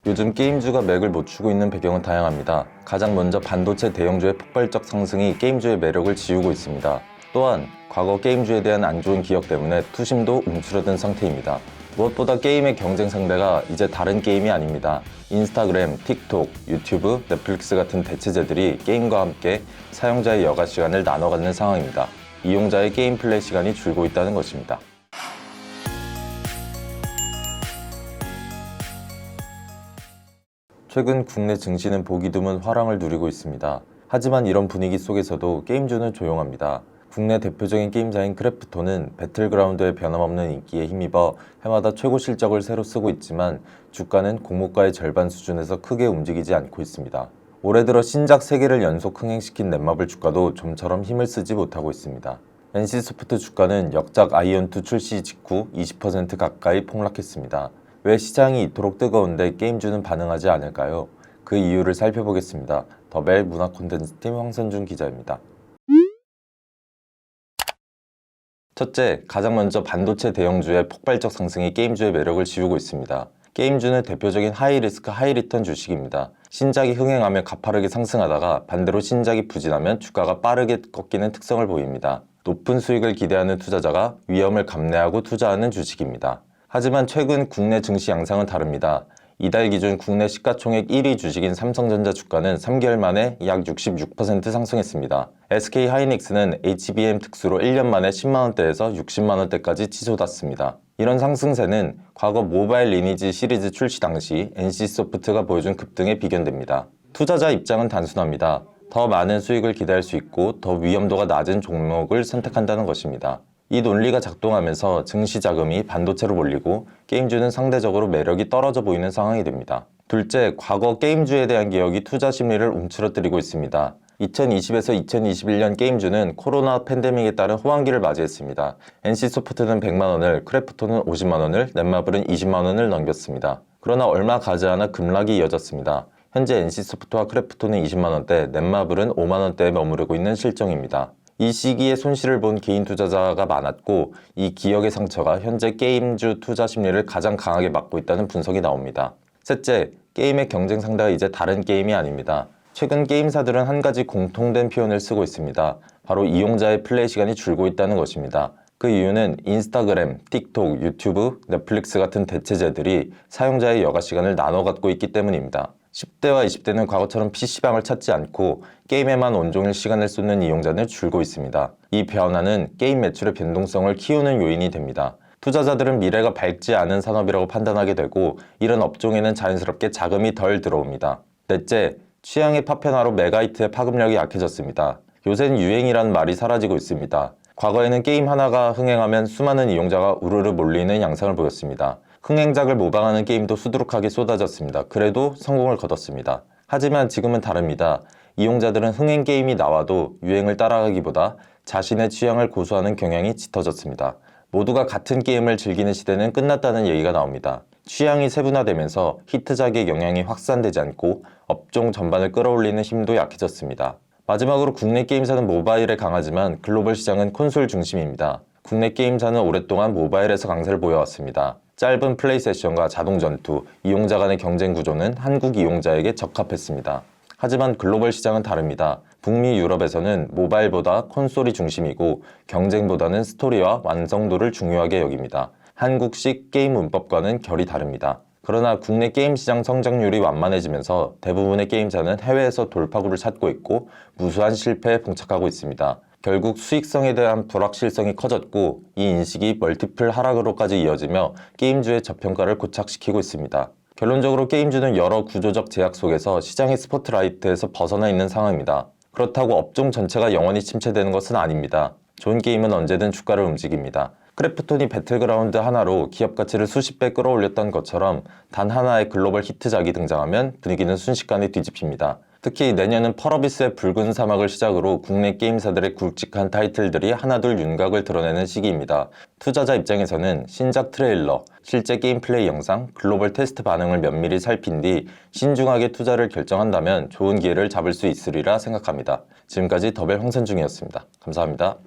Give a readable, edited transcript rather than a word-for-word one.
요즘 게임주가 맥을 못 추고 있는 배경은 다양합니다. 가장 먼저 반도체 대형주의 폭발적 상승이 게임주의 매력을 지우고 있습니다. 또한 과거 게임주에 대한 안 좋은 기억 때문에 투심도 움츠러든 상태입니다. 무엇보다 게임의 경쟁 상대가 이제 다른 게임이 아닙니다. 인스타그램, 틱톡, 유튜브, 넷플릭스 같은 대체제들이 게임과 함께 사용자의 여가 시간을 나눠 갖는 상황입니다. 이용자의 게임 플레이 시간이 줄고 있다는 것입니다. 최근 국내 증시는 보기 드문 화랑을 누리고 있습니다. 하지만 이런 분위기 속에서도 게임주는 조용합니다. 국내 대표적인 게임사인 크래프톤은 배틀그라운드의 변함없는 인기에 힘입어 해마다 최고 실적을 새로 쓰고 있지만 주가는 공모가의 절반 수준에서 크게 움직이지 않고 있습니다. 올해 들어 신작 3개를 연속 흥행시킨 넷마블 주가도 좀처럼 힘을 쓰지 못하고 있습니다. NC소프트 주가는 역작 아이온2 출시 직후 20% 가까이 폭락했습니다. 왜 시장이 이토록 뜨거운데 게임주는 반응하지 않을까요? 그 이유를 살펴보겠습니다. 더벨 문화 콘텐츠팀 황선준 기자입니다. 첫째, 가장 먼저 반도체 대형주의 폭발적 상승이 게임주의 매력을 지우고 있습니다. 게임주는 대표적인 하이리스크 하이리턴 주식입니다. 신작이 흥행하며 가파르게 상승하다가 반대로 신작이 부진하면 주가가 빠르게 꺾이는 특성을 보입니다. 높은 수익을 기대하는 투자자가 위험을 감내하고 투자하는 주식입니다. 하지만 최근 국내 증시 양상은 다릅니다. 이달 기준 국내 시가총액 1위 주식인 삼성전자 주가는 3개월 만에 약 66% 상승했습니다. SK하이닉스는 HBM 특수로 1년 만에 10만원대에서 60만원대까지 치솟았습니다. 이런 상승세는 과거 모바일 리니지 시리즈 출시 당시 NC소프트가 보여준 급등에 비견됩니다. 투자자 입장은 단순합니다. 더 많은 수익을 기대할 수 있고 더 위험도가 낮은 종목을 선택한다는 것입니다. 이 논리가 작동하면서 증시 자금이 반도체로 몰리고 게임주는 상대적으로 매력이 떨어져 보이는 상황이 됩니다. 둘째, 과거 게임주에 대한 기억이 투자 심리를 움츠러뜨리고 있습니다. 2020에서 2021년 게임주는 코로나 팬데믹에 따른 호황기를 맞이했습니다. NC소프트는 100만원을, 크래프톤은 50만원을, 넷마블은 20만원을 넘겼습니다. 그러나 얼마 가지 않아 급락이 이어졌습니다. 현재 NC소프트와 크래프톤은 20만원대, 넷마블은 5만원대에 머무르고 있는 실정입니다. 이 시기에 손실을 본 개인 투자자가 많았고 이 기억의 상처가 현재 게임주 투자 심리를 가장 강하게 막고 있다는 분석이 나옵니다. 셋째, 게임의 경쟁 상대가 이제 다른 게임이 아닙니다. 최근 게임사들은 한 가지 공통된 표현을 쓰고 있습니다. 바로 이용자의 플레이 시간이 줄고 있다는 것입니다. 그 이유는 인스타그램, 틱톡, 유튜브, 넷플릭스 같은 대체제들이 사용자의 여가 시간을 나눠 갖고 있기 때문입니다. 10대와 20대는 과거처럼 PC방을 찾지 않고 게임에만 온종일 시간을 쏟는 이용자는 줄고 있습니다. 이 변화는 게임 매출의 변동성을 키우는 요인이 됩니다. 투자자들은 미래가 밝지 않은 산업이라고 판단하게 되고 이런 업종에는 자연스럽게 자금이 덜 들어옵니다. 넷째, 취향의 파편화로 메가히트의 파급력이 약해졌습니다. 요새는 유행이라는 말이 사라지고 있습니다. 과거에는 게임 하나가 흥행하면 수많은 이용자가 우르르 몰리는 양상을 보였습니다. 흥행작을 모방하는 게임도 수두룩하게 쏟아졌습니다. 그래도 성공을 거뒀습니다. 하지만 지금은 다릅니다. 이용자들은 흥행 게임이 나와도 유행을 따라가기보다 자신의 취향을 고수하는 경향이 짙어졌습니다. 모두가 같은 게임을 즐기는 시대는 끝났다는 얘기가 나옵니다. 취향이 세분화되면서 히트작의 영향이 확산되지 않고 업종 전반을 끌어올리는 힘도 약해졌습니다. 마지막으로 국내 게임사는 모바일에 강하지만 글로벌 시장은 콘솔 중심입니다. 국내 게임사는 오랫동안 모바일에서 강세를 보여왔습니다. 짧은 플레이 세션과 자동 전투, 이용자 간의 경쟁 구조는 한국 이용자에게 적합했습니다. 하지만 글로벌 시장은 다릅니다. 북미 유럽에서는 모바일보다 콘솔이 중심이고 경쟁보다는 스토리와 완성도를 중요하게 여깁니다. 한국식 게임 문법과는 결이 다릅니다. 그러나 국내 게임 시장 성장률이 완만해지면서 대부분의 게임사는 해외에서 돌파구를 찾고 있고 무수한 실패에 봉착하고 있습니다. 결국 수익성에 대한 불확실성이 커졌고 이 인식이 멀티플 하락으로까지 이어지며 게임주의 저평가를 고착시키고 있습니다. 결론적으로 게임주는 여러 구조적 제약 속에서 시장의 스포트라이트에서 벗어나 있는 상황입니다. 그렇다고 업종 전체가 영원히 침체되는 것은 아닙니다. 좋은 게임은 언제든 주가를 움직입니다. 크래프톤이 배틀그라운드 하나로 기업 가치를 수십 배 끌어올렸던 것처럼 단 하나의 글로벌 히트작이 등장하면 분위기는 순식간에 뒤집힙니다. 특히 내년은 펄어비스의 붉은 사막을 시작으로 국내 게임사들의 굵직한 타이틀들이 하나둘 윤곽을 드러내는 시기입니다. 투자자 입장에서는 신작 트레일러, 실제 게임 플레이 영상, 글로벌 테스트 반응을 면밀히 살핀 뒤 신중하게 투자를 결정한다면 좋은 기회를 잡을 수 있으리라 생각합니다. 지금까지 더벨 황선중이었습니다. 감사합니다.